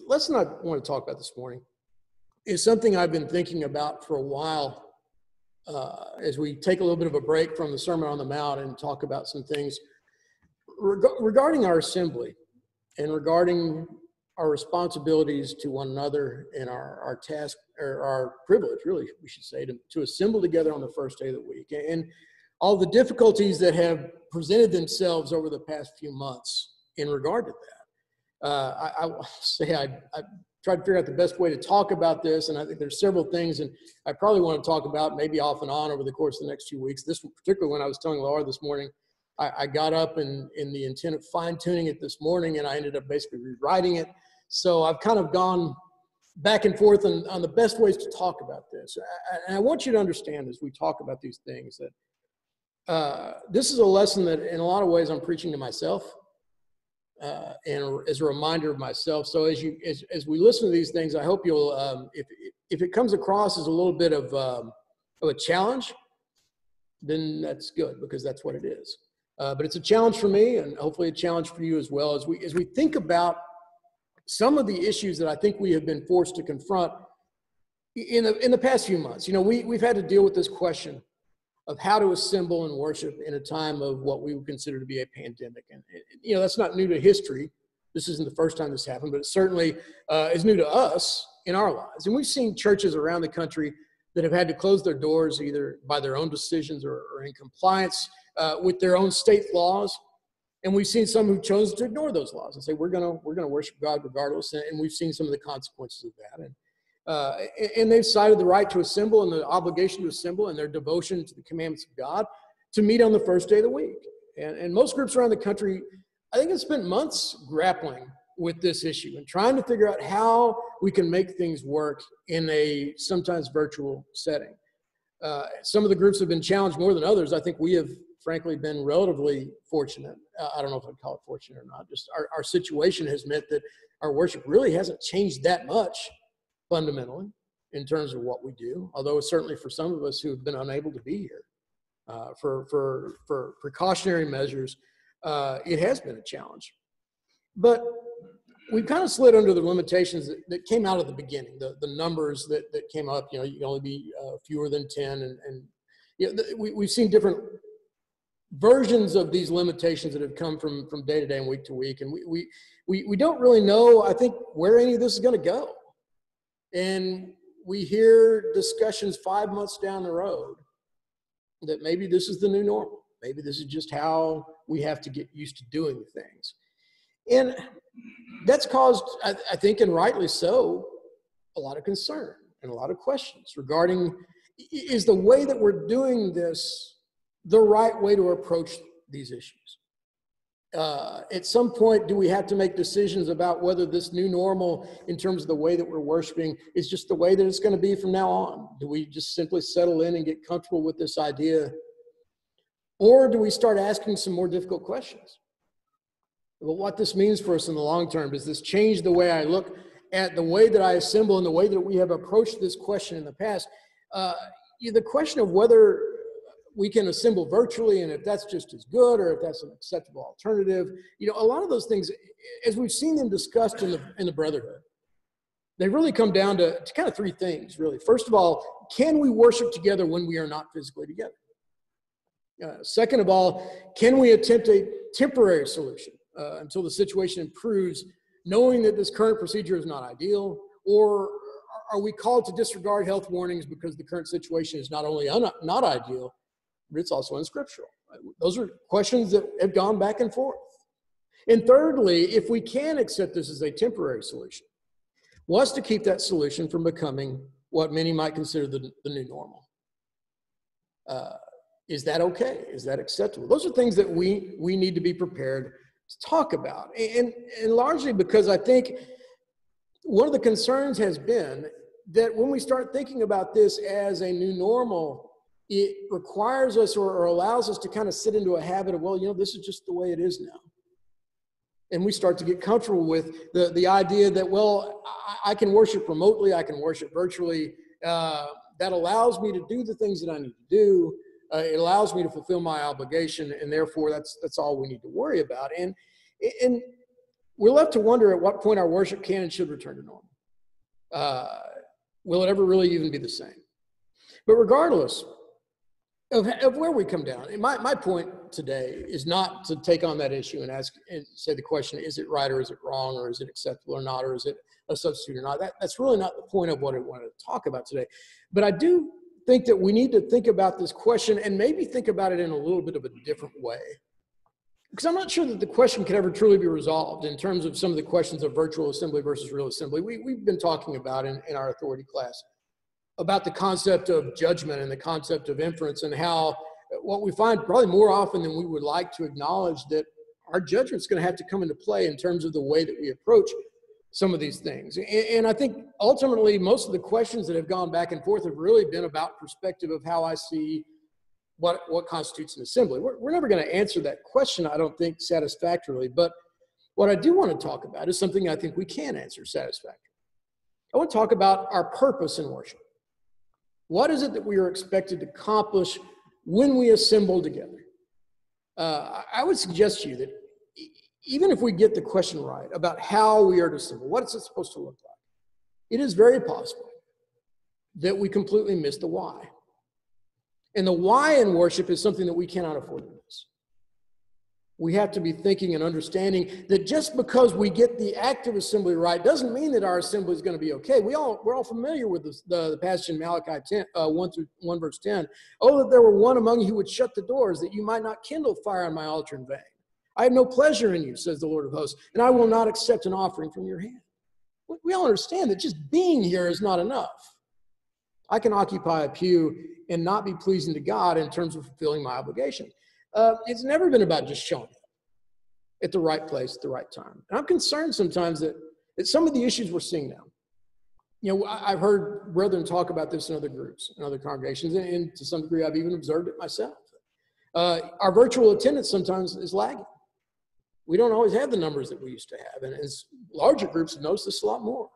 lesson I want to talk about this morning is something I've been thinking about for a while as we take a little bit of a break from the Sermon on the Mount and talk about some things regarding our assembly and regarding our responsibilities to one another and our task, or our privilege, really, we should say, to assemble together on the first day of the week. And all the difficulties that have presented themselves over the past few months in regard to that. I will say I tried to figure out the best way to talk about this, and I think there's several things, and I probably want to talk about maybe off and on over the course of the next few weeks. This particularly, when I was telling Laura this morning, I got up in the intent of fine-tuning it this morning, and I ended up basically rewriting it. So I've kind of gone back and forth on the best ways to talk about this. And I want you to understand as we talk about these things that this is a lesson that in a lot of ways I'm preaching to myself and as a reminder of myself. So as we listen to these things, I hope you'll, if it comes across as a little bit of a challenge, then that's good, because that's what it is. But it's a challenge for me, and hopefully a challenge for you as well, as we think about some of the issues that I think we have been forced to confront in the past few months. You know, we've had to deal with this question of how to assemble and worship in a time of what we would consider to be a pandemic. And, you know, that's not new to history. This isn't the first time this happened, but it certainly is new to us in our lives. And we've seen churches around the country that have had to close their doors either by their own decisions or in compliance with their own state laws. And we've seen some who chose to ignore those laws and say, we're gonna worship God regardless. And we've seen some of the consequences of that. And they've cited the right to assemble and the obligation to assemble and their devotion to the commandments of God to meet on the first day of the week. And most groups around the country, I think, have spent months grappling with this issue and trying to figure out how we can make things work in a sometimes virtual setting. Some of the groups have been challenged more than others. I think we have, frankly, been relatively fortunate. I don't know if I'd call it fortunate or not. Just our situation has meant that our worship really hasn't changed that much fundamentally in terms of what we do, although certainly for some of us who have been unable to be here for precautionary measures, it has been a challenge. But we've kind of slid under the limitations that came out of the beginning, the numbers that came up. You know, you can only be fewer than 10, and you know, we've seen different versions of these limitations that have come from day to day and week to week, and we don't really know, I think, where any of this is going to go. And we hear discussions 5 months down the road that maybe this is the new normal. Maybe this is just how we have to get used to doing things. And that's caused, I think, and rightly so, a lot of concern and a lot of questions regarding, is the way that we're doing this the right way to approach these issues? At some point, do we have to make decisions about whether this new normal, in terms of the way that we're worshiping, is just the way that it's going to be from now on? Do we just simply settle in and get comfortable with this idea? Or do we start asking some more difficult questions? Well, what this means for us in the long term, does this change the way I look at the way that I assemble and the way that we have approached this question in the past? The question of whether we can assemble virtually and if that's just as good or if that's an acceptable alternative. You know, a lot of those things, as we've seen them discussed in the Brotherhood, they really come down to kind of three things, really. First of all, can we worship together when we are not physically together? Second of all, can we attempt a temporary solution until the situation improves, knowing that this current procedure is not ideal? Or are we called to disregard health warnings because the current situation is not only not ideal, but it's also unscriptural? Those are questions that have gone back and forth. And thirdly, if we can accept this as a temporary solution, what's to keep that solution from becoming what many might consider the new normal? Is that okay? Is that acceptable? Those are things that we need to be prepared to talk about. And largely because I think one of the concerns has been that when we start thinking about this as a new normal, it requires us or allows us to kind of sit into a habit of, well, you know, this is just the way it is now. And we start to get comfortable with the idea that, well, I can worship remotely, I can worship virtually. That allows me to do the things that I need to do. It allows me to fulfill my obligation, and therefore that's all we need to worry about. And we're left to wonder at what point our worship can and should return to normal. Will it ever really even be the same? But regardless of where we come down, and my point today is not to take on that issue and ask and say the question, is it right or is it wrong, or is it acceptable or not, or is it a substitute or not? That's really not the point of what I wanted to talk about today. But I do think that we need to think about this question and maybe think about it in a little bit of a different way. Because I'm not sure that the question can ever truly be resolved in terms of some of the questions of virtual assembly versus real assembly. We've been talking about in our authority class about the concept of judgment and the concept of inference, and how what we find probably more often than we would like to acknowledge, that our judgment's going to have to come into play in terms of the way that we approach some of these things. And I think ultimately most of the questions that have gone back and forth have really been about perspective of how I see what constitutes an assembly. We're never going to answer that question, I don't think, satisfactorily. But what I do want to talk about is something I think we can answer satisfactorily. I want to talk about our purpose in worship. What is it that we are expected to accomplish when we assemble together? I would suggest to you that even if we get the question right about how we are to assemble, what is it supposed to look like, it is very possible that we completely miss the why. And the why in worship is something that we cannot afford to miss. We have to be thinking and understanding that just because we get the active assembly right doesn't mean that our assembly is going to be okay. We're all familiar with the passage in Malachi 1 verse 10. Oh, that there were one among you who would shut the doors, that you might not kindle fire on my altar in vain. I have no pleasure in you, says the Lord of hosts, and I will not accept an offering from your hand. We all understand that just being here is not enough. I can occupy a pew and not be pleasing to God in terms of fulfilling my obligation. It's never been about just showing up at the right place at the right time. And I'm concerned sometimes that some of the issues we're seeing now, I've heard brethren talk about this in other groups, in other congregations, and to some degree I've even observed it myself. Our virtual attendance sometimes is lagging. We don't always have the numbers that we used to have. And as larger groups have noticed this a lot more.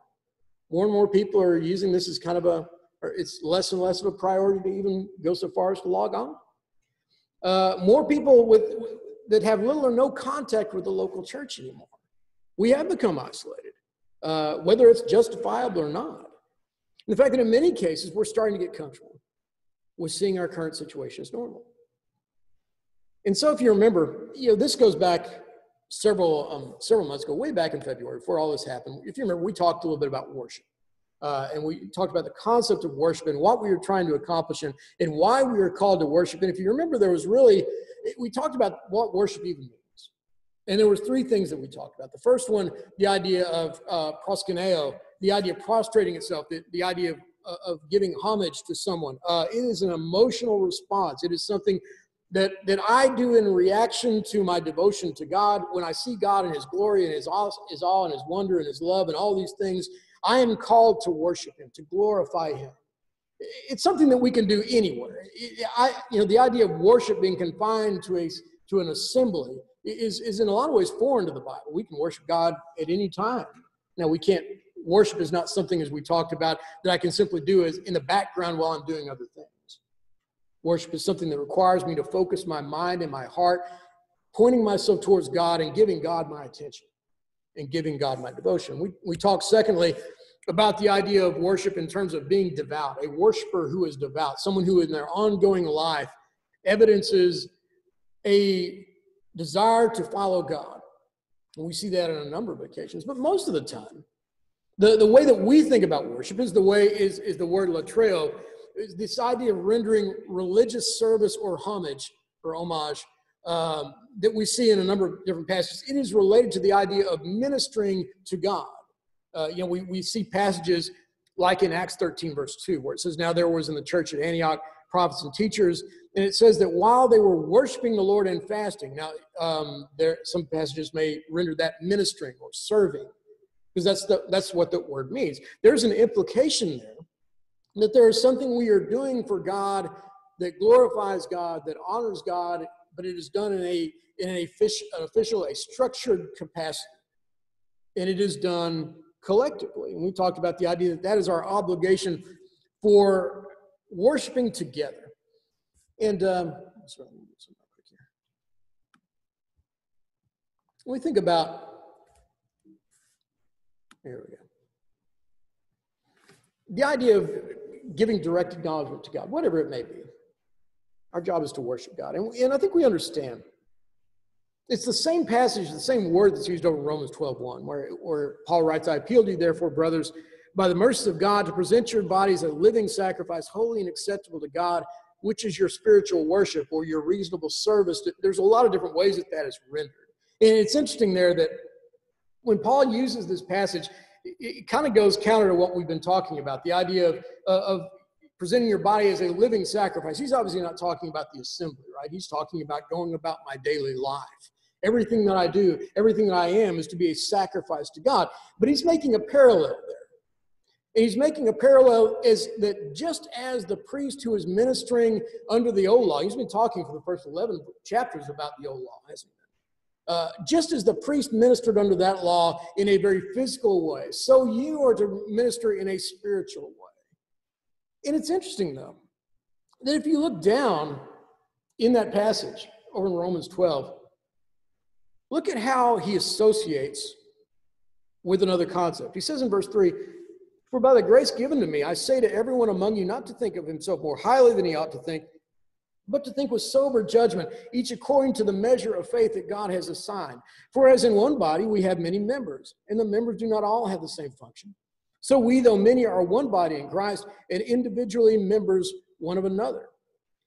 More and more people are using this as kind of it's less and less of a priority to even go so far as to log on. More people that have little or no contact with the local church anymore. We have become isolated, whether it's justifiable or not. And the fact that in many cases, we're starting to get comfortable with seeing our current situation as normal. And so if you remember, this goes back several months ago, way back in February, before all this happened. If you remember, we talked a little bit about worship. And we talked about the concept of worship and what we were trying to accomplish and why we were called to worship. And if you remember, we talked about what worship even means. And there was three things that we talked about. The first one, the idea of proskuneo, the idea of prostrating itself, the idea of giving homage to someone. It is an emotional response. It is something that I do in reaction to my devotion to God. When I see God in his glory and his awe and his wonder and his love and all these things, I am called to worship him, to glorify him. It's something that we can do anywhere. The idea of worship being confined to an assembly is in a lot of ways foreign to the Bible. We can worship God at any time. Now, worship is not something, as we talked about, that I can simply do as in the background while I'm doing other things. Worship is something that requires me to focus my mind and my heart, pointing myself towards God and giving God my attention and giving God my devotion. We talked, secondly, about the idea of worship in terms of being devout, a worshiper who is devout, someone who in their ongoing life evidences a desire to follow God. And we see that on a number of occasions, but most of the time, the way that we think about worship is the word latreo, is this idea of rendering religious service or homage or homage that we see in a number of different passages. It is related to the idea of ministering to God. We see passages like in Acts 13, verse 2, where it says, now there was in the church at Antioch prophets and teachers, and it says that while they were worshiping the Lord and fasting, now some passages may render that ministering or serving, because that's what the word means. There's an implication there that there is something we are doing for God that glorifies God, that honors God, but it is done in an official, a structured capacity. And it is done collectively. And we talked about the idea that is our obligation for worshiping together. And when we think about There we go. The idea of giving direct acknowledgement to God, whatever it may be. Our job is to worship God. And I think we understand. It's the same passage, the same word that's used over Romans 12:1, where Paul writes, I appeal to you, therefore, brothers, by the mercies of God, to present your bodies a living sacrifice, holy and acceptable to God, which is your spiritual worship or your reasonable service. There's a lot of different ways that is rendered. And it's interesting there that when Paul uses this passage, it kind of goes counter to what we've been talking about, the idea of presenting your body as a living sacrifice. He's obviously not talking about the assembly, right? He's talking about going about my daily life. Everything that I do, everything that I am is to be a sacrifice to God. But he's making a parallel there. And he's making a parallel is that just as the priest who is ministering under the old law, he's been talking for the first 11 chapters about the old law, hasn't he? Just as the priest ministered under that law in a very physical way, so you are to minister in a spiritual way. And it's interesting, though, that if you look down in that passage over in Romans 12, look at how he associates with another concept. He says in verse 3, for by the grace given to me, I say to everyone among you not to think of himself more highly than he ought to think, but to think with sober judgment, each according to the measure of faith that God has assigned. For as in one body we have many members, and the members do not all have the same function. So we, though many, are one body in Christ, and individually members one of another.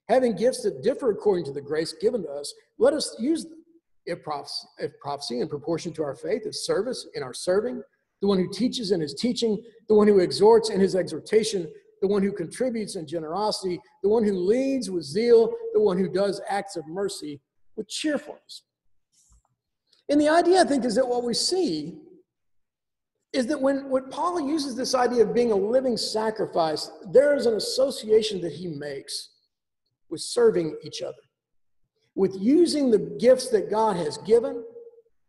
Having gifts that differ according to the grace given to us, let us use them. If prophecy in proportion to our faith, if service in our serving, the one who teaches in his teaching, the one who exhorts in his exhortation, the one who contributes in generosity, the one who leads with zeal, the one who does acts of mercy with cheerfulness. And the idea, I think, is that what we see is that when Paul uses this idea of being a living sacrifice, there is an association that he makes with serving each other, with using the gifts that God has given,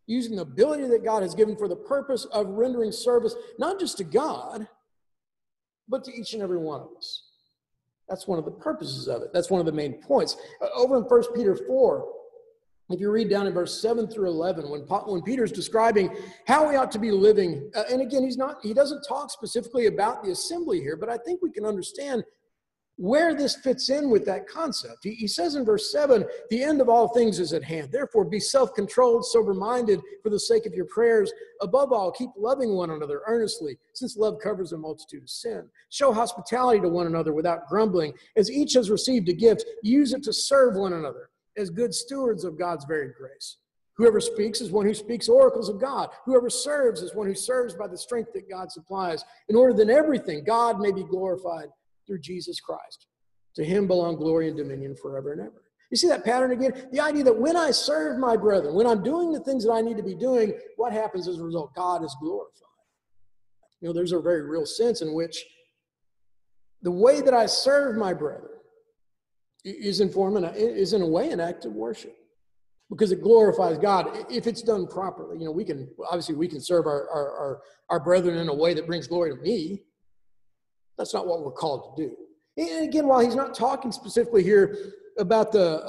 using the ability that God has given for the purpose of rendering service, not just to God, but to each and every one of us. That's one of the purposes of it. That's one of the main points. Over in 1 Peter 4, if you read down in verse 7 through 11, when Peter's describing how we ought to be living, and again, he doesn't talk specifically about the assembly here, but I think we can understand where this fits in with that concept. He says in verse 7, the end of all things is at hand. Therefore, be self-controlled, sober-minded for the sake of your prayers. Above all, keep loving one another earnestly, since love covers a multitude of sin. Show hospitality to one another without grumbling. As each has received a gift, use it to serve one another as good stewards of God's varied grace. Whoever speaks is one who speaks oracles of God. Whoever serves is one who serves by the strength that God supplies, in order that in everything God may be glorified through Jesus Christ. To him belong glory and dominion forever and ever. You see that pattern again? The idea that when I serve my brethren, when I'm doing the things that I need to be doing, what happens as a result? God is glorified. You know, there's a very real sense in which the way that I serve my brethren is in a way an act of worship, because it glorifies God if it's done properly. You know, we can serve our brethren in a way that brings glory to me. That's not what we're called to do. And again, while he's not talking specifically here about the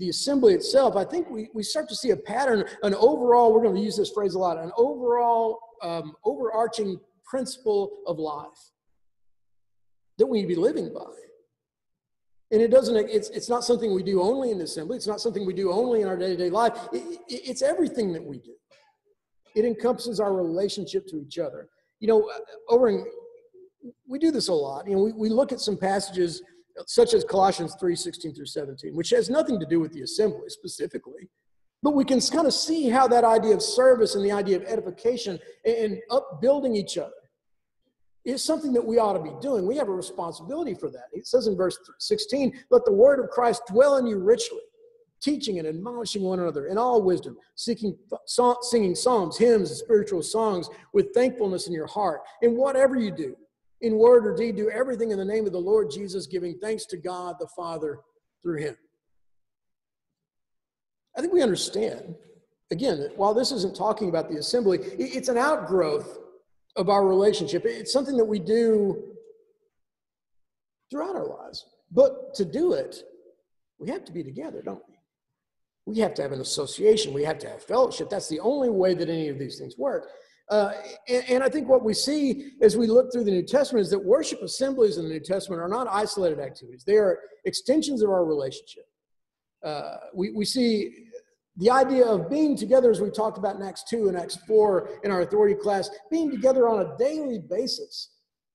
assembly itself, I think we start to see a pattern, an overall, we're going to use this phrase a lot, an overall overarching principle of life that we need to be living by. And it's not something we do only in the assembly. It's not something we do only in our day-to-day life. It's everything that we do. It encompasses our relationship to each other. You know, we do this a lot. You know, we look at some passages such as Colossians 3:16 through 17, which has nothing to do with the assembly specifically. But we can kind of see how that idea of service and the idea of edification and upbuilding each other is something that we ought to be doing. We have a responsibility for that. It says in verse 16, let the word of Christ dwell in you richly, teaching and admonishing one another in all wisdom, singing psalms, hymns, and spiritual songs with thankfulness in your heart. And whatever you do, in word or deed, do everything in the name of the Lord Jesus, giving thanks to God the Father through him. I think we understand, again, that while this isn't talking about the assembly, it's an outgrowth of our relationship. It's something that we do throughout our lives. But to do it, we have to be together, don't we? We have to have an association. We have to have fellowship. That's the only way that any of these things work. And I think what we see as we look through the New Testament is that worship assemblies in the New Testament are not isolated activities. They are extensions of our relationship. We see the idea of being together, as we talked about in Acts 2 and Acts 4 in our authority class, being together on a daily basis,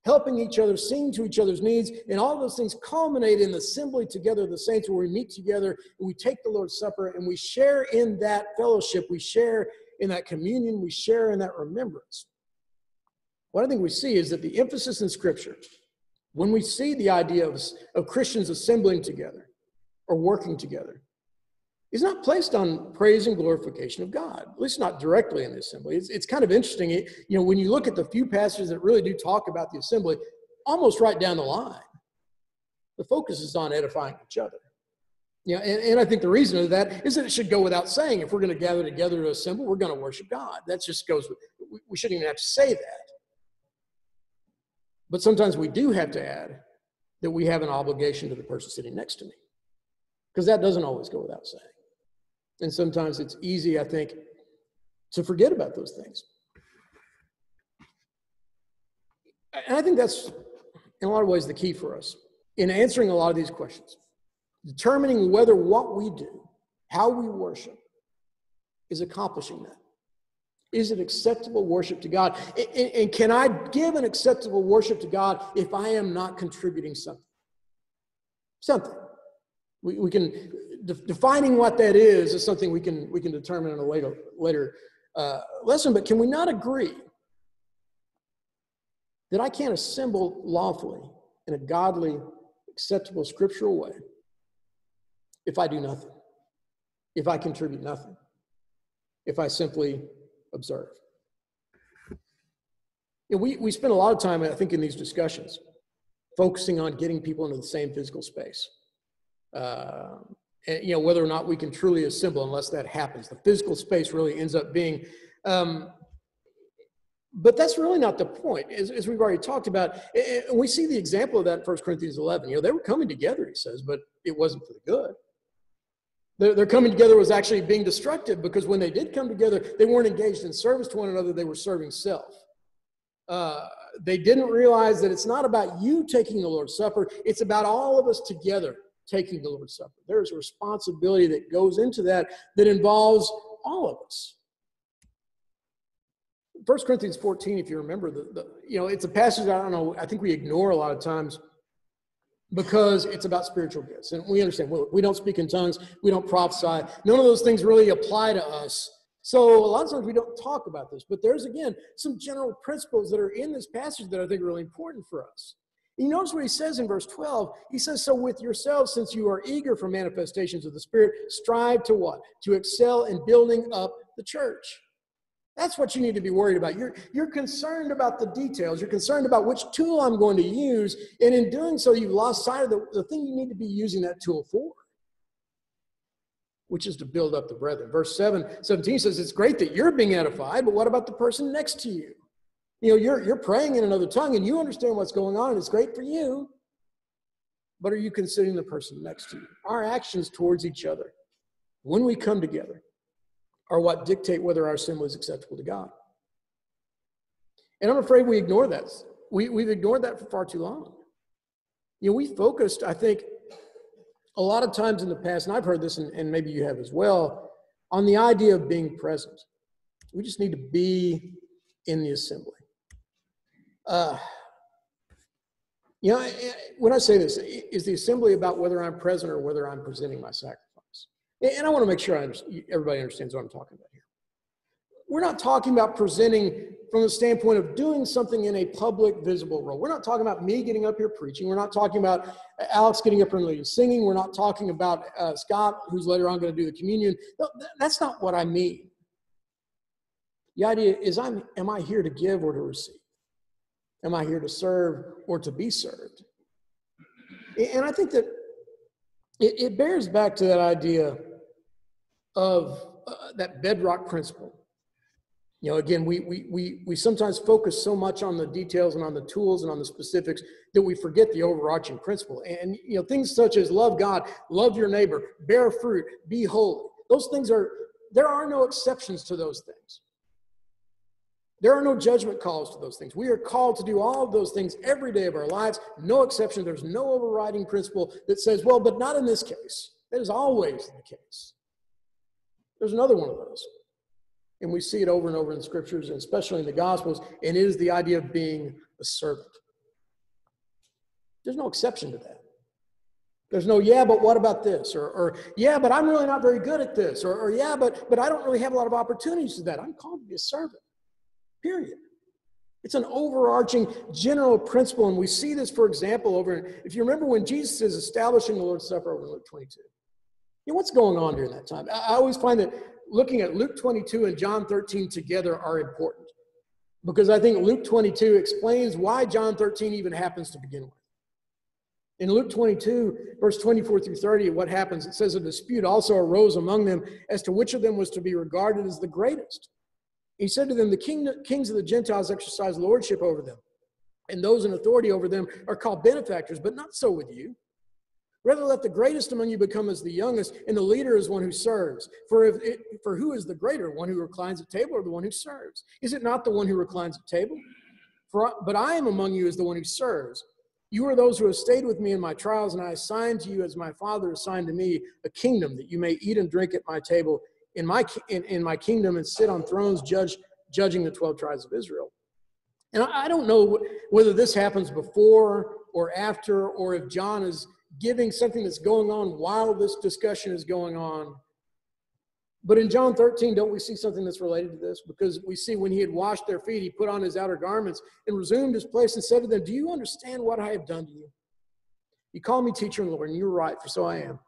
helping each other, seeing to each other's needs, and all those things culminate in the assembly together of the saints, where we meet together and we take the Lord's Supper and we share in that fellowship, we share in that communion, we share in that remembrance. What I think we see is that the emphasis in Scripture, when we see the idea of Christians assembling together or working together, is not placed on praise and glorification of God, at least not directly in the assembly. It's kind of interesting, when you look at the few passages that really do talk about the assembly, almost right down the line, the focus is on edifying each other. And I think the reason of that is that it should go without saying. If we're going to gather together to assemble, we're going to worship God. That just goes with, we shouldn't even have to say that. But sometimes we do have to add that we have an obligation to the person sitting next to me, because that doesn't always go without saying. And sometimes it's easy, I think, to forget about those things. And I think that's, in a lot of ways, the key for us in answering a lot of these questions. Determining whether what we do, how we worship, is accomplishing that. Is it acceptable worship to God? And can I give an acceptable worship to God if I am not contributing something? Something. We can, defining what that is something we can determine in a later lesson, but can we not agree that I can't assemble lawfully in a godly, acceptable, scriptural way if I do nothing, if I contribute nothing, if I simply observe? We spend a lot of time, I think, in these discussions focusing on getting people into the same physical space. And whether or not we can truly assemble, unless that happens, the physical space really ends up being, but that's really not the point, as we've already talked about. And we see the example of that in 1 Corinthians 11. They were coming together, he says, but it wasn't for the good. Their coming together was actually being destructive, because when they did come together, they weren't engaged in service to one another, they were serving self. They didn't realize that it's not about you taking the Lord's Supper, it's about all of us together taking the Lord's Supper. There's a responsibility that goes into that involves all of us. 1 Corinthians 14, if you remember, it's a passage I think we ignore a lot of times because it's about spiritual gifts. And we understand, we don't speak in tongues, we don't prophesy. None of those things really apply to us. So a lot of times we don't talk about this. But there's, again, some general principles that are in this passage that I think are really important for us. You notice what he says in verse 12. He says, so with yourselves, since you are eager for manifestations of the Spirit, strive to what? To excel in building up the church. That's what you need to be worried about. You're concerned about the details. You're concerned about which tool I'm going to use. And in doing so, you've lost sight of the thing you need to be using that tool for, which is to build up the brethren. Verse 17 says, it's great that you're being edified, but what about the person next to you? You're praying in another tongue and you understand what's going on and it's great for you, but are you considering the person next to you? Our actions towards each other when we come together are what dictate whether our assembly is acceptable to God. And I'm afraid we ignore that. We've ignored that for far too long. We focused, I think, a lot of times in the past, and I've heard this, and maybe you have as well, on the idea of being present. We just need to be in the assembly. When I say this, is the assembly about whether I'm present or whether I'm presenting my sacrifice? And I want to make sure everybody understands what I'm talking about here. We're not talking about presenting from the standpoint of doing something in a public, visible role. We're not talking about me getting up here preaching. We're not talking about Alex getting up here and leading singing. We're not talking about Scott, who's later on going to do the communion. No, that's not what I mean. The idea is, am I here to give or to receive? Am I here to serve or to be served? And I think that it bears back to that idea of that bedrock principle. Again, we sometimes focus so much on the details and on the tools and on the specifics that we forget the overarching principle. And, things such as love God, love your neighbor, bear fruit, be holy. Those things there are no exceptions to those things. There are no judgment calls to those things. We are called to do all of those things every day of our lives, no exception. There's no overriding principle that says, well, but not in this case. That is always the case. There's another one of those. And we see it over and over in the scriptures, and especially in the Gospels, and it is the idea of being a servant. There's no exception to that. There's no, yeah, but what about this? Or yeah, but I'm really not very good at this. Or yeah, but I don't really have a lot of opportunities to that. I'm called to be a servant, period. It's an overarching general principle, and we see this, for example, if you remember when Jesus is establishing the Lord's Supper over in Luke 22. What's going on during that time? I always find that looking at Luke 22 and John 13 together are important, because I think Luke 22 explains why John 13 even happens to begin with. In Luke 22, verse 24 through 30, what happens? It says, a dispute also arose among them as to which of them was to be regarded as the greatest. He said to them, the kings of the Gentiles exercise lordship over them, and those in authority over them are called benefactors, but not so with you. Rather, let the greatest among you become as the youngest, and the leader is one who serves. For who is the greater, one who reclines at table or the one who serves? Is it not the one who reclines at table? But I am among you as the one who serves. You are those who have stayed with me in my trials, and I assign to you, as my Father assigned to me, a kingdom, that you may eat and drink at my table in my kingdom and sit on thrones judging the 12 tribes of Israel. And I don't know whether this happens before or after, or if John is giving something that's going on while this discussion is going on. But in John 13, don't we see something that's related to this? Because we see when he had washed their feet, he put on his outer garments and resumed his place and said to them, do you understand what I have done to you? You call me teacher and Lord, and you're right, for so I am.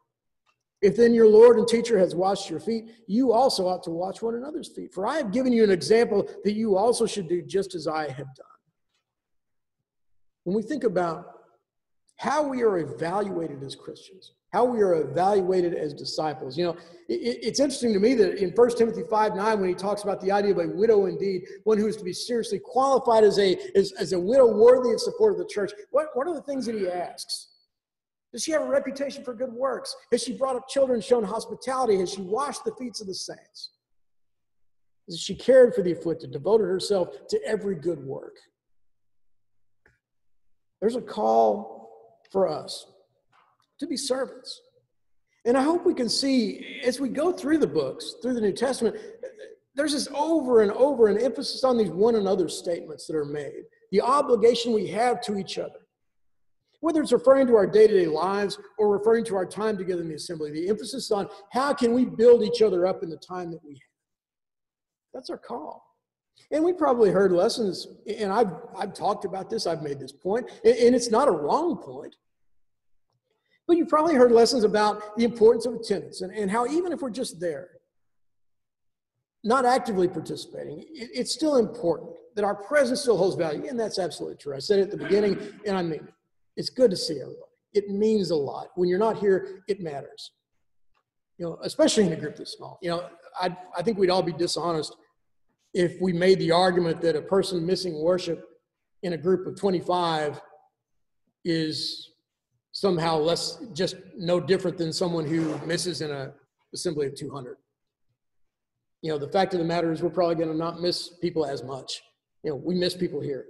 If then your Lord and teacher has washed your feet, you also ought to wash one another's feet. For I have given you an example that you also should do just as I have done. When we think about how we are evaluated as Christians, how we are evaluated as disciples. It's interesting to me that in 1 Timothy 5:9, when he talks about the idea of a widow indeed, one who is to be seriously qualified as a widow worthy of support of the church, what are the things that he asks? Does she have a reputation for good works? Has she brought up children, shown hospitality? Has she washed the feet of the saints? Has she cared for the afflicted, devoted herself to every good work? There's a call for us to be servants. And I hope we can see, as we go through the books, through the New Testament, there's this over and over an emphasis on these one another statements that are made, the obligation we have to each other. Whether it's referring to our day-to-day lives or referring to our time together in the assembly, the emphasis on how can we build each other up in the time that we have. That's our call. And we probably heard lessons, and I've talked about this, I've made this point, and it's not a wrong point. But you probably heard lessons about the importance of attendance and how even if we're just there, not actively participating, it's still important that our presence still holds value. And that's absolutely true. I said it at the beginning, and I mean it. It's good to see everybody. It means a lot. When you're not here, it matters. Especially in a group this small. I think we'd all be dishonest if we made the argument that a person missing worship in a group of 25 is somehow just no different than someone who misses in an assembly of 200. The fact of the matter is we're probably going to not miss people as much. We miss people here.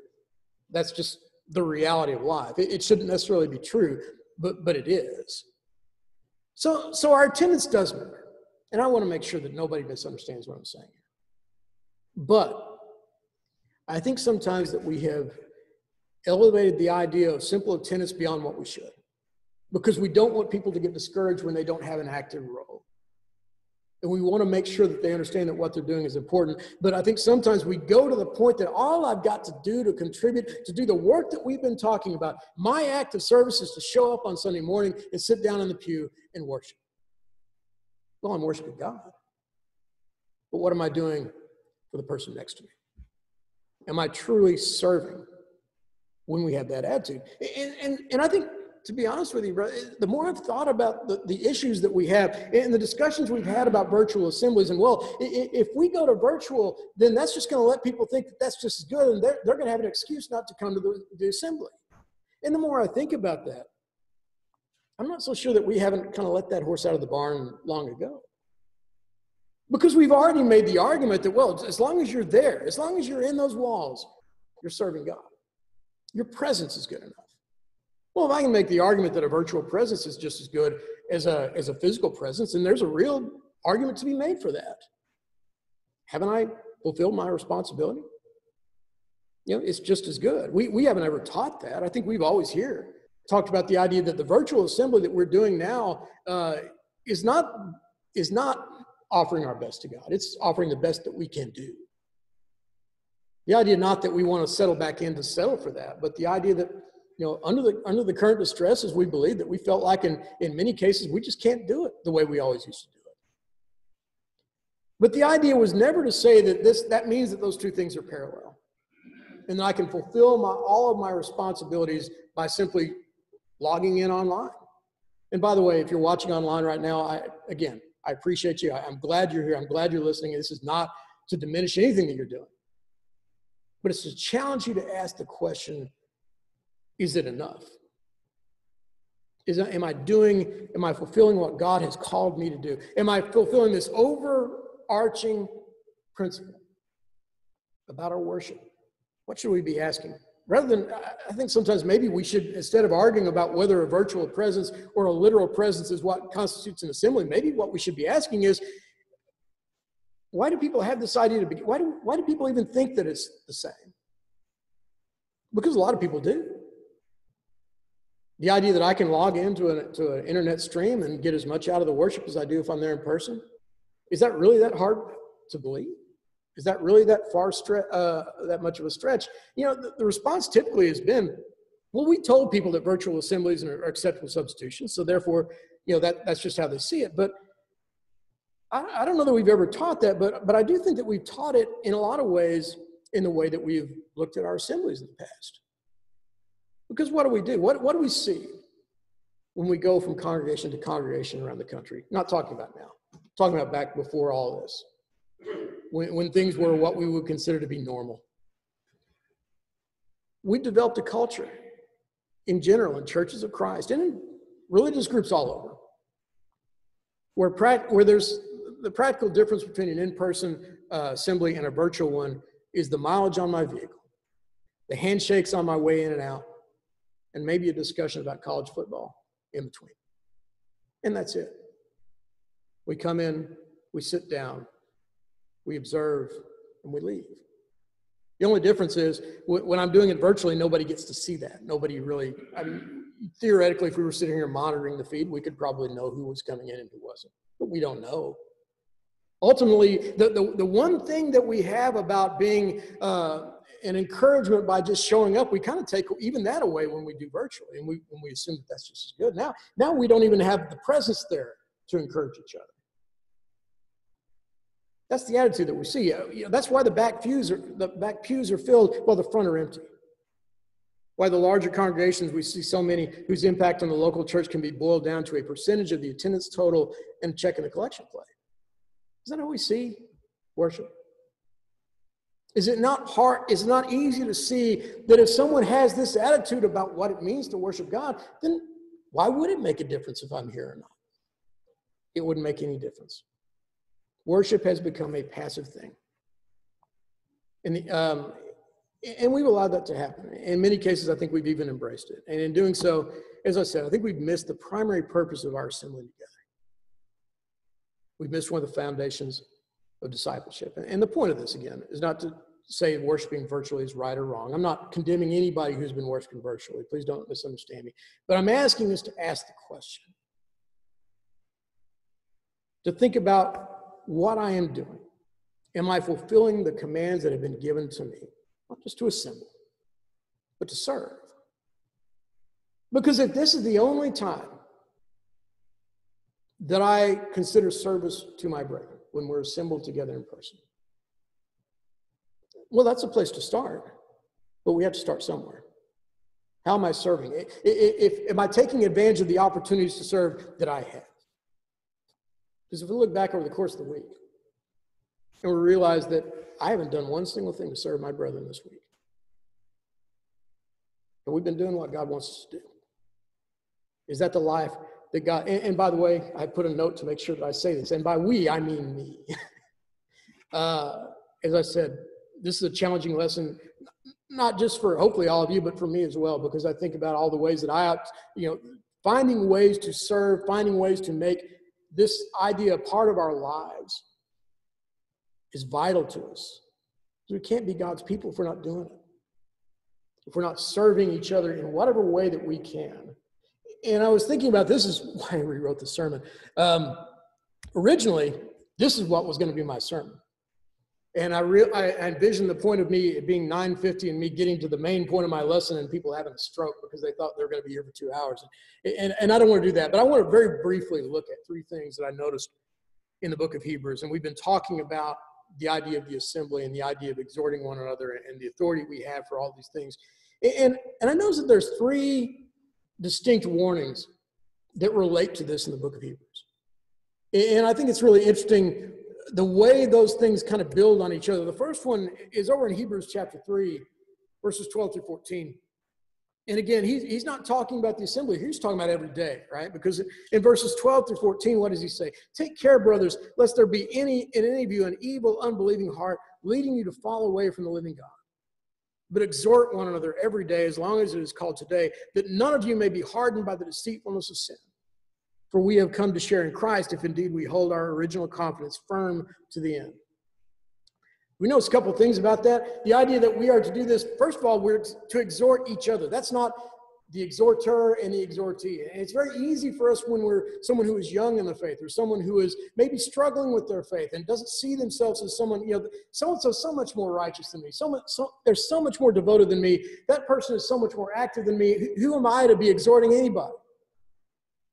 That's just the reality of life. It shouldn't necessarily be true, but it is. So our attendance does matter. And I want to make sure that nobody misunderstands what I'm saying here. But I think sometimes that we have elevated the idea of simple attendance beyond what we should, because we don't want people to get discouraged when they don't have an active role. And we want to make sure that they understand that what they're doing is important. But I think sometimes we go to the point that all I've got to do to contribute, to do the work that we've been talking about, my act of service is to show up on Sunday morning and sit down in the pew and worship. Well, I'm worshiping God. But what am I doing for the person next to me? Am I truly serving when we have that attitude? And I think, to be honest with you, brother, the more I've thought about the issues that we have and the discussions we've had about virtual assemblies, and if we go to virtual, then that's just going to let people think that that's just as good, and they're going to have an excuse not to come to the assembly. And the more I think about that, I'm not so sure that we haven't kind of let that horse out of the barn long ago. Because we've already made the argument that, well, as long as you're there, as long as you're in those walls, you're serving God. Your presence is good enough. Well, if I can make the argument that a virtual presence is just as good as a physical presence, then there's a real argument to be made for that. Haven't I fulfilled my responsibility? It's just as good. We haven't ever taught that. I think we've always here talked about the idea that the virtual assembly that we're doing now is not offering our best to God. It's offering the best that we can do. The idea not that we want to settle back in to settle for that, but the idea that, under the current distresses, we believe that we felt like in many cases we just can't do it the way we always used to do it. But the idea was never to say that means that those two things are parallel, and that I can fulfill all of my responsibilities by simply logging in online. And by the way, if you're watching online right now, I appreciate you. I'm glad you're here. I'm glad you're listening. This is not to diminish anything that you're doing, but it's to challenge you to ask the question, is it enough? Am I fulfilling what God has called me to do? Am I fulfilling this overarching principle about our worship? What should we be asking? Rather than, I think sometimes maybe we should, instead of arguing about whether a virtual presence or a literal presence is what constitutes an assembly, maybe what we should be asking is, why do people have this idea why do people even think that it's the same? Because a lot of people do. The idea that I can log into an internet stream and get as much out of the worship as I do if I'm there in person, is that really that hard to believe? Is that really that that much of a stretch? The response typically has been, well, we told people that virtual assemblies are acceptable substitutions, so therefore, that's just how they see it. But I don't know that we've ever taught that, but I do think that we've taught it in a lot of ways in the way that we've looked at our assemblies in the past. Because what do we do? What do we see when we go from congregation to congregation around the country? Not talking about now. Talking about back before all this. When things were what we would consider to be normal. We developed a culture in general in churches of Christ and in religious groups all over where there's the practical difference between an in-person assembly and a virtual one is the mileage on my vehicle, the handshakes on my way in and out, and maybe a discussion about college football in between. And that's it. We come in, we sit down, we observe, and we leave. The only difference is when I'm doing it virtually, nobody gets to see that. Nobody really, theoretically, if we were sitting here monitoring the feed, we could probably know who was coming in and who wasn't, but we don't know. Ultimately, the one thing that we have about being an encouragement by just showing up, we kind of take even that away when we do virtually, and when we assume that that's just as good. Now we don't even have the presence there to encourage each other. That's the attitude that we see. That's why the back pews are filled while the front are empty. Why the larger congregations, we see so many whose impact on the local church can be boiled down to a percentage of the attendance total and check in the collection plate. Is that how we see worship? Is it not hard? Is it not easy to see that if someone has this attitude about what it means to worship God, then why would it make a difference if I'm here or not? It wouldn't make any difference. Worship has become a passive thing. And we've allowed that to happen. In many cases, I think we've even embraced it. And in doing so, as I said, I think we've missed the primary purpose of our assembling together. We've missed one of the foundations of discipleship. And the point of this, again, is not to say worshiping virtually is right or wrong. I'm not condemning anybody who's been worshiping virtually. Please don't misunderstand me. But I'm asking us to ask the question, to think about what I am doing. Am I fulfilling the commands that have been given to me? Not just to assemble, but to serve. Because if this is the only time that I consider service to my brethren, when we're assembled together in person, well, that's a place to start, but we have to start somewhere. How am I serving? Am I taking advantage of the opportunities to serve that I have? Because if we look back over the course of the week, and we realize that I haven't done one single thing to serve my brethren this week. But we've been doing what God wants us to do. Is that the life that God, and by the way, I put a note to make sure that I say this, and by we, I mean me. As I said, this is a challenging lesson, not just for hopefully all of you, but for me as well, because I think about all the ways that finding ways to serve, finding ways to make this idea a part of our lives is vital to us. We can't be God's people if we're not doing it, if we're not serving each other in whatever way that we can. And I was thinking about, this is why I rewrote the sermon. Originally, this is what was going to be my sermon. And I envisioned the point of me being 9:50 and me getting to the main point of my lesson and people having a stroke because they thought they were going to be here for 2 hours. And I don't want to do that, but I want to very briefly look at three things that I noticed in the book of Hebrews. And we've been talking about the idea of the assembly and the idea of exhorting one another and the authority we have for all these things. And I noticed that there's three distinct warnings that relate to this in the book of Hebrews. And I think it's really interesting the way those things kind of build on each other. The first one is over in Hebrews chapter 3, verses 12 through 14. And again, he's not talking about the assembly. He's talking about every day, right? Because in verses 12 through 14, what does he say? Take care, brothers, lest there be in any of you an evil, unbelieving heart, leading you to fall away from the living God. But exhort one another every day, as long as it is called today, that none of you may be hardened by the deceitfulness of sin. For we have come to share in Christ, if indeed we hold our original confidence firm to the end. We notice a couple of things about that. The idea that we are to do this, first of all, we're to exhort each other. That's not the exhorter and the exhortee. And it's very easy for us when we're someone who is young in the faith or someone who is maybe struggling with their faith and doesn't see themselves as someone, so-and-so's so much more righteous than me. They're so much more devoted than me. That person is so much more active than me. Who am I to be exhorting anybody?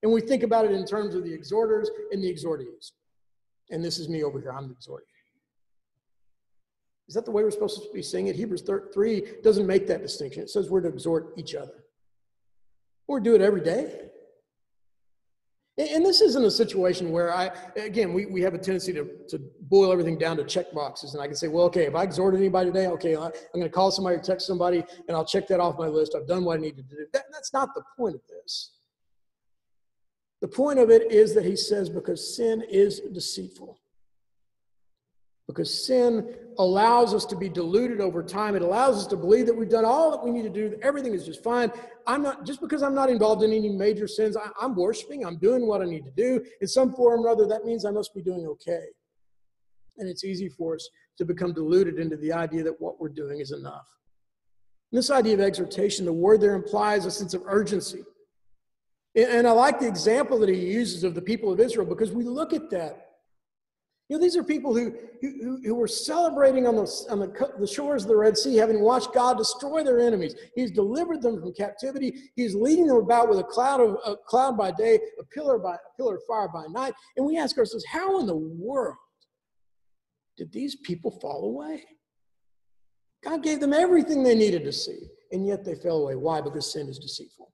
And we think about it in terms of the exhorters and the exhortees. And this is me over here. I'm the exhorter. Is that the way we're supposed to be saying it? Hebrews 3 doesn't make that distinction. It says we're to exhort each other. Or do it every day. And this isn't a situation where we have a tendency to boil everything down to check boxes. And I can say, well, okay, if I exhort anybody today, okay, I'm going to call somebody or text somebody, and I'll check that off my list. I've done what I need to do. That's not the point of this. The point of it is that he says because sin is deceitful. Because sin allows us to be deluded over time. It allows us to believe that we've done all that we need to do, that everything is just fine. Just because I'm not involved in any major sins, I'm worshiping, I'm doing what I need to do. In some form or other, that means I must be doing okay. And it's easy for us to become deluded into the idea that what we're doing is enough. And this idea of exhortation, the word there implies a sense of urgency. And I like the example that he uses of the people of Israel because we look at that. These are people who were celebrating on the shores of the Red Sea, having watched God destroy their enemies. He's delivered them from captivity. He's leading them about with a cloud by day, a pillar of fire by night. And we ask ourselves, how in the world did these people fall away? God gave them everything they needed to see, and yet they fell away. Why? Because sin is deceitful.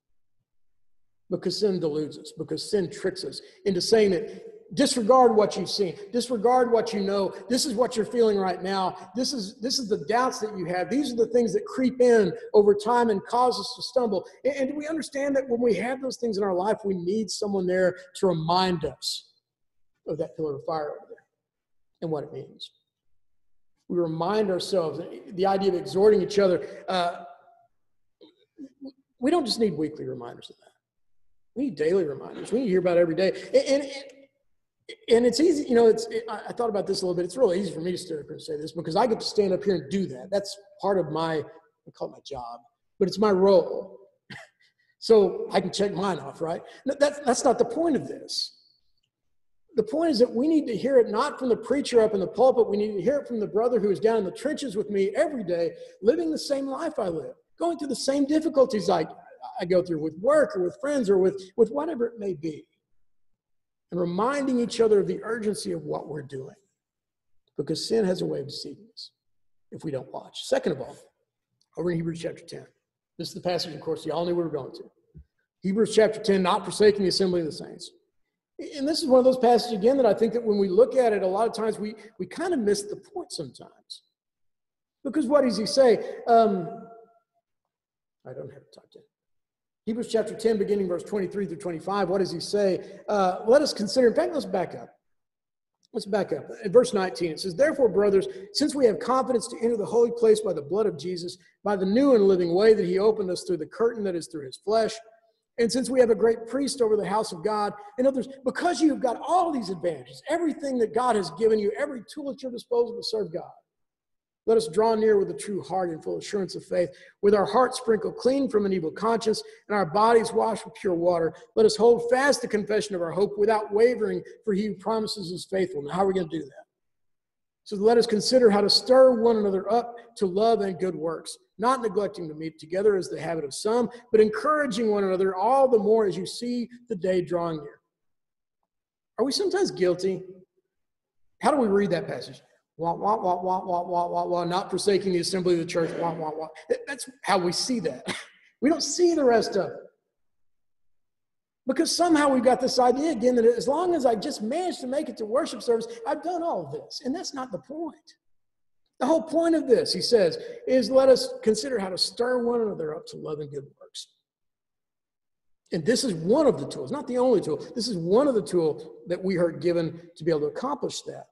Because sin deludes us, because sin tricks us into saying that disregard what you've seen, disregard what you know, this is what you're feeling right now, this is the doubts that you have, these are the things that creep in over time and cause us to stumble. And do we understand that when we have those things in our life, we need someone there to remind us of that pillar of fire over there and what it means? We remind ourselves, the idea of exhorting each other, we don't just need weekly reminders of that. We need daily reminders. We need to hear about it every day. And it's easy, I thought about this a little bit. It's really easy for me to stand up here and say this because I get to stand up here and do that. That's part of I call it my job, but it's my role. So I can check mine off, right? No, that's not the point of this. The point is that we need to hear it not from the preacher up in the pulpit. We need to hear it from the brother who is down in the trenches with me every day, living the same life I live, going through the same difficulties I go through with work or with friends or with whatever it may be. And reminding each other of the urgency of what we're doing. Because sin has a way of deceiving us if we don't watch. Second of all, over in Hebrews chapter 10. This is the passage, of course, you all knew we were going to. Hebrews chapter 10, not forsaking the assembly of the saints. And this is one of those passages, again, that I think that when we look at it, a lot of times we kind of miss the point sometimes. Because what does he say? I don't have it typed in. Hebrews chapter 10, beginning verse 23 through 25, what does he say? Let us consider, in fact, let's back up. Let's back up. In verse 19, it says, therefore, brothers, since we have confidence to enter the holy place by the blood of Jesus, by the new and living way that he opened us through the curtain that is through his flesh, and since we have a great priest over the house of God, in others, because you've got all these advantages, everything that God has given you, every tool at your disposal to serve God, let us draw near with a true heart and full assurance of faith, with our hearts sprinkled clean from an evil conscience and our bodies washed with pure water. Let us hold fast the confession of our hope without wavering, for he who promises is faithful. Now, how are we going to do that? So let us consider how to stir one another up to love and good works, not neglecting to meet together as the habit of some, but encouraging one another all the more as you see the day drawing near. Are we sometimes guilty? How do we read that passage? Wah, wah, wah, wah, wah, wah, wah, wah, not forsaking the assembly of the church, wah, wah, wah. That's how we see that. We don't see the rest of it. Because somehow we've got this idea again that as long as I just managed to make it to worship service, I've done all of this. And that's not the point. The whole point of this, he says, is let us consider how to stir one another up to love and good works. And this is one of the tools, not the only tool. This is one of the tools that we are given to be able to accomplish that.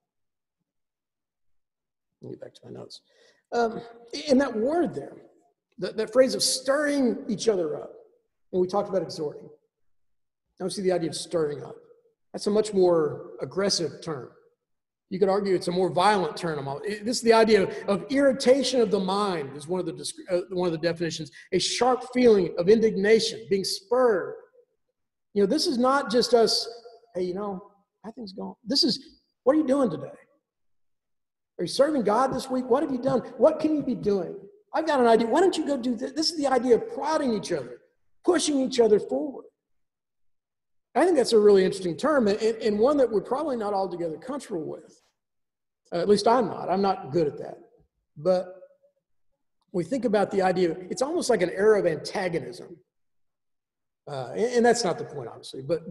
Let me get back to my notes. In that word there, that phrase of stirring each other up, and we talked about exhorting. Now we see the idea of stirring up. That's a much more aggressive term. You could argue it's a more violent term. This is the idea of irritation of the mind is one of the definitions. A sharp feeling of indignation, being spurred. This is not just us, hey, how things going? This is, what are you doing today? Are you serving God this week? What have you done? What can you be doing? I've got an idea. Why don't you go do this? This is the idea of prodding each other, pushing each other forward. I think that's a really interesting term and one that we're probably not altogether comfortable with. At least I'm not. I'm not good at that. But we think about the idea, it's almost like an era of antagonism. And that's not the point, obviously, but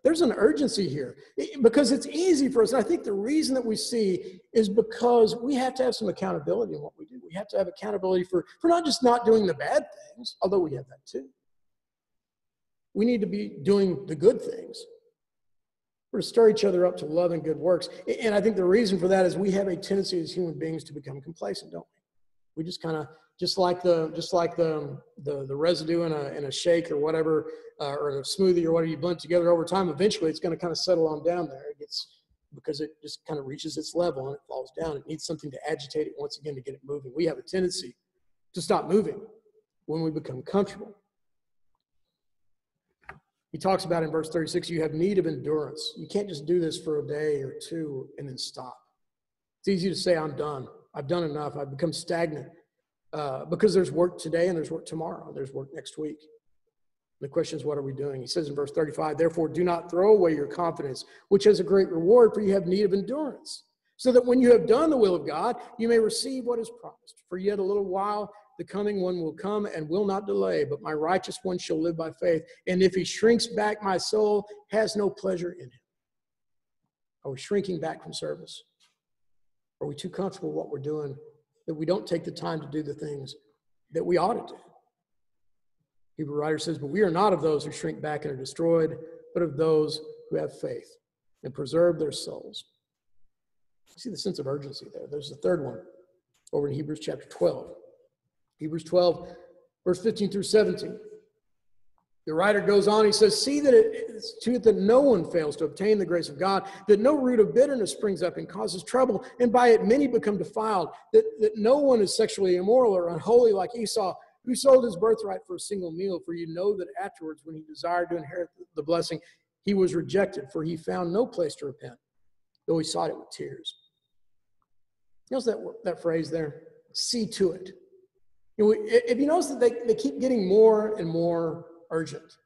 there's an urgency here because it's easy for us. And I think the reason that we see is because we have to have some accountability in what we do. We have to have accountability for not just not doing the bad things, although we have that too. We need to be doing the good things. We're to stir each other up to love and good works. And I think the reason for that is we have a tendency as human beings to become complacent, don't we? We just kind of, just like the residue in a shake or whatever, or a smoothie or whatever you blend together over time, eventually it's going to kind of settle on down there. Because it just kind of reaches its level and it falls down. It needs something to agitate it once again to get it moving. We have a tendency to stop moving when we become comfortable. He talks about in verse 36, you have need of endurance. You can't just do this for a day or two and then stop. It's easy to say, I'm done. I've done enough. I've become stagnant. Because there's work today and there's work tomorrow. There's work next week. The question is, what are we doing? He says in verse 35, therefore do not throw away your confidence, which has a great reward, for you have need of endurance, so that when you have done the will of God, you may receive what is promised. For yet a little while, the coming one will come and will not delay, but my righteous one shall live by faith. And if he shrinks back, my soul has no pleasure in him. Are we shrinking back from service? Are we too comfortable with what we're doing that we don't take the time to do the things that we ought to do? Hebrew writer says, but we are not of those who shrink back and are destroyed, but of those who have faith and preserve their souls. You see the sense of urgency there. There's the third one over in Hebrews chapter 12. Hebrews 12, verse 15 through 17. The writer goes on, he says, see that it's true that no one fails to obtain the grace of God, that no root of bitterness springs up and causes trouble, and by it many become defiled, that no one is sexually immoral or unholy like Esau, who sold his birthright for a single meal. For you know that afterwards, when he desired to inherit the blessing, he was rejected, for he found no place to repent, though he sought it with tears. You notice that phrase there? See to it. If you notice that they keep getting more and more urgent.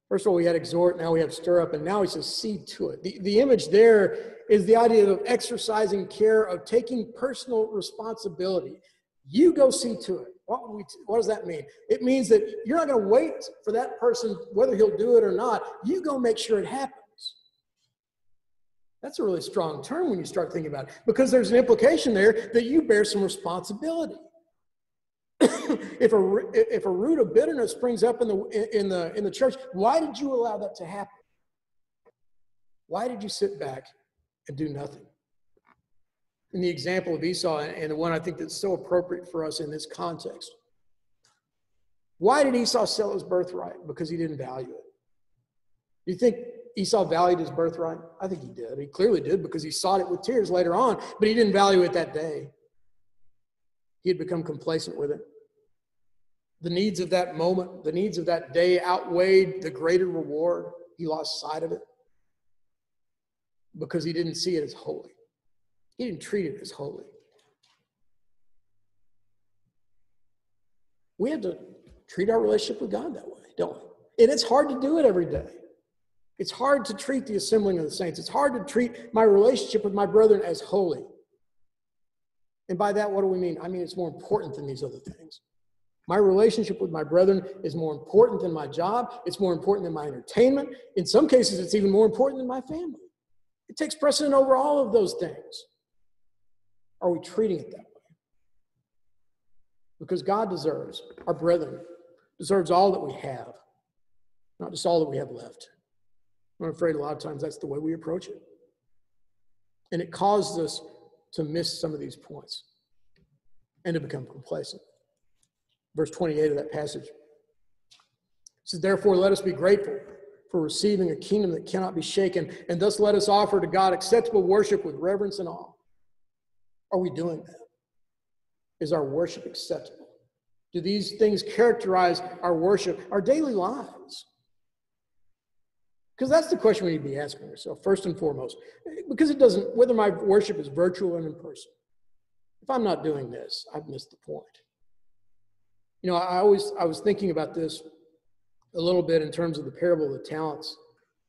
First of all, we had exhort, now we have stir up, and now he says see to it. The image there is the idea of exercising care, of taking personal responsibility. You go see to it. What does that mean? It means that you're not going to wait for that person, whether he'll do it or not. You go make sure it happens. That's a really strong term when you start thinking about it, because there's an implication there that you bear some responsibility. If a root of bitterness springs up in the church, why did you allow that to happen? Why did you sit back and do nothing. In the example of Esau, and the one I think that's so appropriate for us in this context, why did Esau sell his birthright? Because he didn't value it. Do you think Esau valued his birthright? I think he did. He clearly did, because he sought it with tears later on, but he didn't value it that day. He had become complacent with it. The needs of that moment, the needs of that day outweighed the greater reward. He lost sight of it because he didn't see it as holy. He didn't treat it as holy. We have to treat our relationship with God that way, don't we? And it's hard to do it every day. It's hard to treat the assembling of the saints. It's hard to treat my relationship with my brethren as holy. And by that, what do we mean? I mean, it's more important than these other things. My relationship with my brethren is more important than my job. It's more important than my entertainment. In some cases, it's even more important than my family. It takes precedent over all of those things. Are we treating it that way? Because God deserves, our brethren, deserves all that we have, not just all that we have left. I'm afraid a lot of times that's the way we approach it. And it causes us to miss some of these points and to become complacent. Verse 28 of that passage says, therefore, let us be grateful for receiving a kingdom that cannot be shaken, and thus let us offer to God acceptable worship with reverence and awe. Are we doing that? Is our worship acceptable? Do these things characterize our worship, our daily lives? Because that's the question we need to be asking ourselves, first and foremost. Because it doesn't, whether my worship is virtual and in person. If I'm not doing this, I've missed the point. You know, I was thinking about this a little bit in terms of the parable of the talents.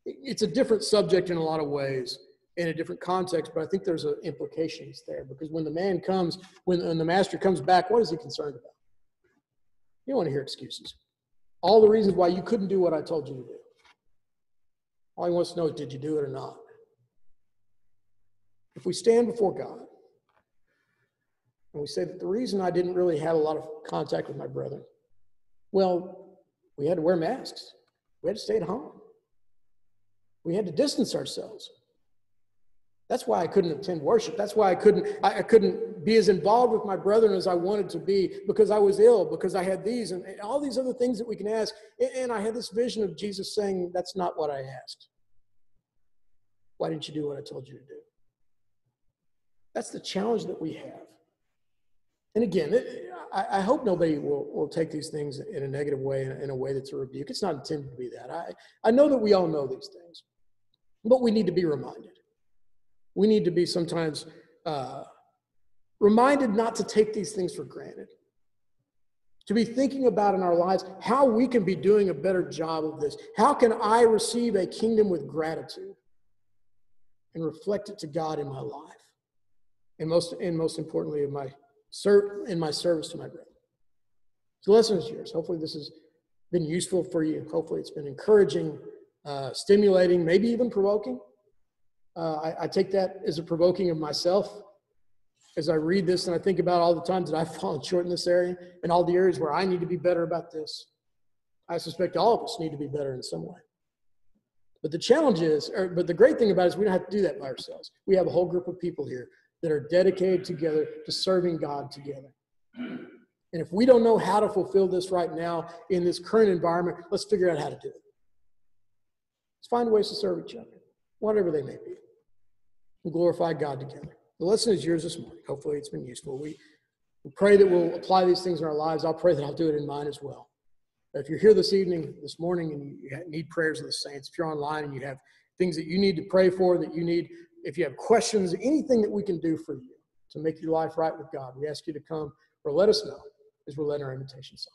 It's a different subject in a lot of ways, in a different context, but I think there's implications there. Because when the man comes, when the master comes back, what is he concerned about? You don't want to hear excuses. All the reasons why you couldn't do what I told you to do. All he wants to know is, did you do it or not? If we stand before God and we say that the reason I didn't really have a lot of contact with my brethren, well, we had to wear masks. We had to stay at home. We had to distance ourselves. That's why I couldn't attend worship. That's why I couldn't be as involved with my brethren as I wanted to be, because I was ill, because I had these and all these other things that we can ask. And I had this vision of Jesus saying, that's not what I asked. Why didn't you do what I told you to do? That's the challenge that we have. And again, I hope nobody will take these things in a negative way, in a way that's a rebuke. It's not intended to be that. I know that we all know these things, but we need to be reminded. We need to be sometimes reminded not to take these things for granted. To be thinking about in our lives how we can be doing a better job of this. How can I receive a kingdom with gratitude and reflect it to God in my life? And most importantly, in my service to my brethren. So the lesson is yours. Hopefully this has been useful for you. Hopefully it's been encouraging, stimulating, maybe even provoking. I take that as a provoking of myself as I read this and I think about all the times that I've fallen short in this area and all the areas where I need to be better about this. I suspect all of us need to be better in some way. But the challenge is, but the great thing about it is we don't have to do that by ourselves. We have a whole group of people here that are dedicated together to serving God together. And if we don't know how to fulfill this right now in this current environment, let's figure out how to do it. Let's find ways to serve each other, whatever they may be, and glorify God together. The lesson is yours this morning. Hopefully it's been useful. We pray that we'll apply these things in our lives. I'll pray that I'll do it in mine as well. If you're here this morning, and you need prayers of the saints, if you're online and you have things that you need to pray for, if you have questions, anything that we can do for you to make your life right with God, we ask you to come or let us know as we're letting our invitation song.